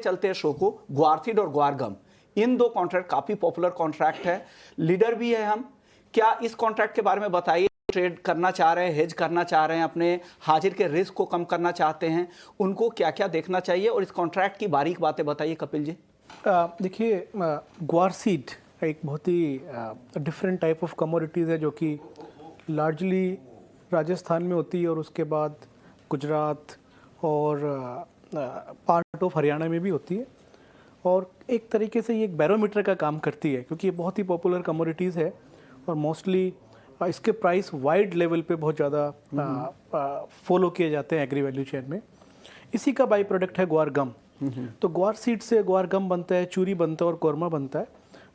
चलते हैं शो को, ग्वारसीड और ग्वारगम, इन दो कॉन्ट्रैक्ट काफी पॉपुलर कॉन्ट्रैक्ट है, लीडर भी है हम। क्या इस कॉन्ट्रैक्ट के बारे में बताइए, ट्रेड करना चाह रहे हैं, हेज करना चाह रहे हैं, अपने हाजिर के रिस्क को कम करना चाहते हैं, उनको क्या क्या देखना चाहिए, और इस कॉन्ट्रैक्ट की बारीक बातें बताइए कपिल जी। देखिए, ग्वारसीड एक बहुत ही डिफरेंट टाइप ऑफ कमोडिटीज़ है जो कि लार्जली राजस्थान में होती है और उसके बाद गुजरात और पार्ट ऑफ हरियाणा में भी होती है। और एक तरीके से ये एक बैरोमीटर का काम करती है क्योंकि ये बहुत ही पॉपुलर कमोडिटीज़ है और मोस्टली इसके प्राइस वाइड लेवल पे बहुत ज़्यादा फॉलो किए जाते हैं एग्री वैल्यू चेन में। इसी का बाई प्रोडक्ट है ग्वार गम। तो ग्वार सीड से ग्वार गम बनता है, चूरी बनता है और कौरमा बनता है,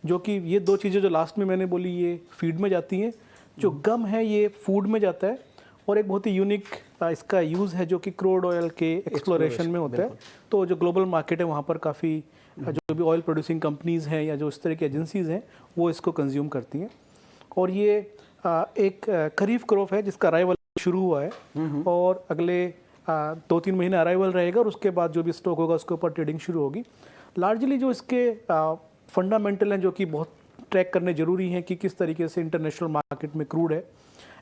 जो कि ये दो चीज़ें जो लास्ट में मैंने बोली ये फीड में जाती हैं। जो गम है ये फूड में जाता है और एक बहुत ही यूनिक इसका यूज़ है जो कि क्रूड ऑयल के एक्सप्लोरेशन में होता है। तो जो ग्लोबल मार्केट है वहाँ पर काफ़ी जो भी ऑयल प्रोड्यूसिंग कंपनीज़ हैं या जो इस तरह की एजेंसीज़ हैं वो इसको कंज्यूम करती हैं। और ये एक खरीफ क्रॉप है जिसका अराइवल शुरू हुआ है और अगले 2-3 महीने अराइवल रहेगा और उसके बाद जो भी स्टॉक होगा उसके ऊपर ट्रेडिंग शुरू होगी। लार्जली जो इसके फंडामेंटल हैं जो कि बहुत ट्रैक करने जरूरी हैं कि किस तरीके से इंटरनेशनल मार्केट में क्रूड है,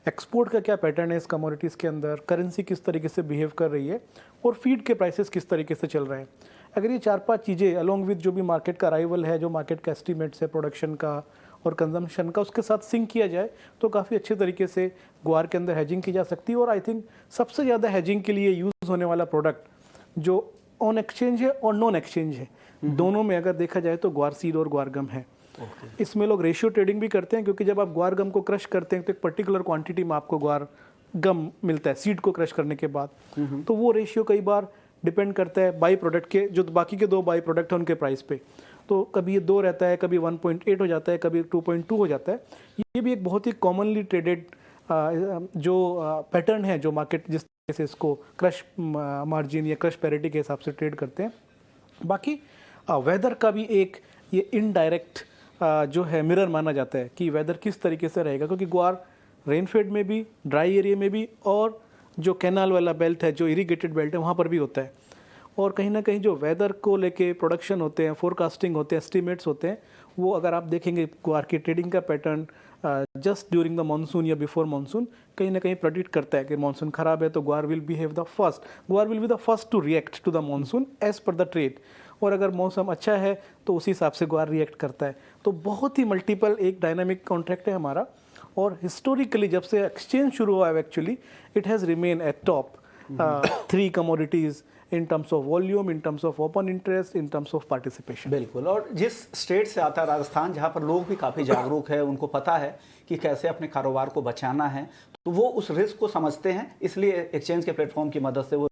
एक्सपोर्ट का क्या पैटर्न है इस कमोडिटीज़ के अंदर, करेंसी किस तरीके से बिहेव कर रही है और फीड के प्राइसेस किस तरीके से चल रहे हैं। अगर ये 4-5 चीज़ें अलॉन्ग विद जो भी मार्केट का अराइवल है, जो मार्केट का एस्टिमेट्स है प्रोडक्शन का और कंजम्पशन का, उसके साथ सिंक किया जाए तो काफ़ी अच्छे तरीके से ग्वार के अंदर हेजिंग की जा सकती है। और आई थिंक सबसे ज़्यादा हेजिंग के लिए यूज़ होने वाला प्रोडक्ट जो ऑन एक्सचेंज है और नॉन एक्सचेंज है, दोनों में अगर देखा जाए तो ग्वार सीड और ग्वार गम है। इसमें लोग रेशियो ट्रेडिंग भी करते हैं क्योंकि जब आप ग्वार गम को क्रश करते हैं तो एक पर्टिकुलर क्वांटिटी में आपको ग्वार गम मिलता है सीड को क्रश करने के बाद। तो वो रेशियो कई बार डिपेंड करता है बाई प्रोडक्ट के, जो बाकी के 2 बाई प्रोडक्ट हैं उनके प्राइस पे। तो कभी ये 2 रहता है, कभी 1.8 हो जाता है, कभी 2.2 हो जाता है। ये भी एक बहुत ही कॉमनली ट्रेडेड जो पैटर्न है जो मार्केट जिस तरीके से इसको क्रश मार्जिन या क्रश पैरिटी के हिसाब से ट्रेड करते हैं। बाकी वेदर का भी एक ये इनडायरेक्ट जो है मिरर माना जाता है कि वेदर किस तरीके से रहेगा, क्योंकि ग्वार रेनफेड में भी, ड्राई एरिया में भी और जो कैनाल वाला बेल्ट है, जो इरीगेटेड बेल्ट है, वहाँ पर भी होता है। और कहीं ना कहीं जो वेदर को लेके प्रोडक्शन होते हैं, फोरकास्टिंग होते हैं, एस्टिमेट्स होते हैं, वो अगर आप देखेंगे ग्वार की ट्रेडिंग का pattern just during the monsoon या बिफोर मानसून कहीं ना कहीं प्रेडिक्ट करता है कि मानसून खराब है तो guar will be the first to react to the monsoon as per the trade. और अगर मौसम अच्छा है तो उसी हिसाब से ग्वार रिएक्ट करता है। तो बहुत ही मल्टीपल एक डायनामिक कॉन्ट्रैक्ट है हमारा। और हिस्टोरिकली जब से एक्सचेंज शुरू हुआ है actually it has remain at top 3 commodities in terms of volume, in terms of open interest, in terms of participation। बिल्कुल। और जिस स्टेट से आता है राजस्थान, जहाँ पर लोग भी काफ़ी जागरूक है, उनको पता है कि कैसे अपने कारोबार को बचाना है, तो वो उस रिस्क को समझते हैं, इसलिए एक्सचेंज के प्लेटफॉर्म की मदद से वो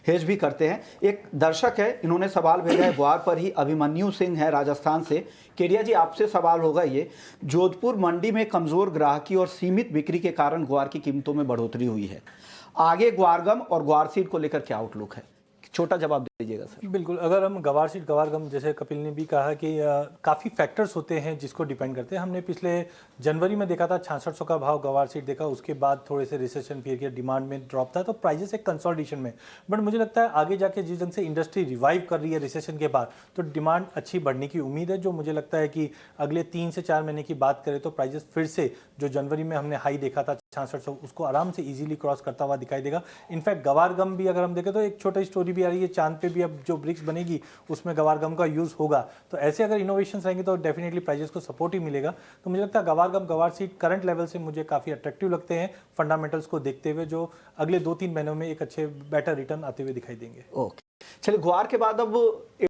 हेज भी करते हैं। एक दर्शक है, इन्होंने सवाल भेजा है ग्वार पर ही, अभिमन्यु सिंह है राजस्थान से। केडिया जी, आपसे सवाल होगा ये, जोधपुर मंडी में कमज़ोर ग्राहकी और सीमित बिक्री के कारण ग्वार की कीमतों में बढ़ोतरी हुई है, आगे ग्वारगम और ग्वार सीड को लेकर क्या आउटलुक है? छोटा जवाब दे दीजिएगा सर। बिल्कुल। अगर हम गवार सीड गवार गम, जैसे कपिल ने भी कहा कि काफ़ी फैक्टर्स होते हैं जिसको डिपेंड करते हैं। हमने पिछले जनवरी में देखा था 6600 का भाव गवार सीड देखा, उसके बाद थोड़े से रिसेशन पीरियड डिमांड में ड्रॉप था, तो प्राइजेस एक कंसोलिडेशन में। बट मुझे लगता है आगे जाके जिस ढंग से इंडस्ट्री रिवाइव कर रही है रिसेशन के बाद, तो डिमांड अच्छी बढ़ने की उम्मीद है, जो मुझे लगता है कि अगले 3 से 4 महीने की बात करें तो प्राइजेस फिर से जो जनवरी में हमने हाई देखा था 6600, उसको आराम से इजीली क्रॉस करता हुआ दिखाई देगा। इनफैक्ट गवार गम भी अगर हम देखें तो एक छोटी स्टोरी भी आ रही है, चांद पे भी अब जो ब्रिक्स बनेगी उसमें गवार गम का यूज होगा। तो ऐसे अगर इनोवेशंस आएंगे तो डेफिनेटली प्राइजेस को सपोर्ट ही मिलेगा। तो मुझे लगता है गवार गम गवार सीड करंट लेवल से मुझे काफी अट्रैक्टिव लगते हैं फंडामेंटल्स को देखते हुए, जो अगले 2-3 महीनों में एक अच्छे बेटर रिटर्न आते हुए दिखाई देंगे। ओके, चलिए ग्वार के बाद अब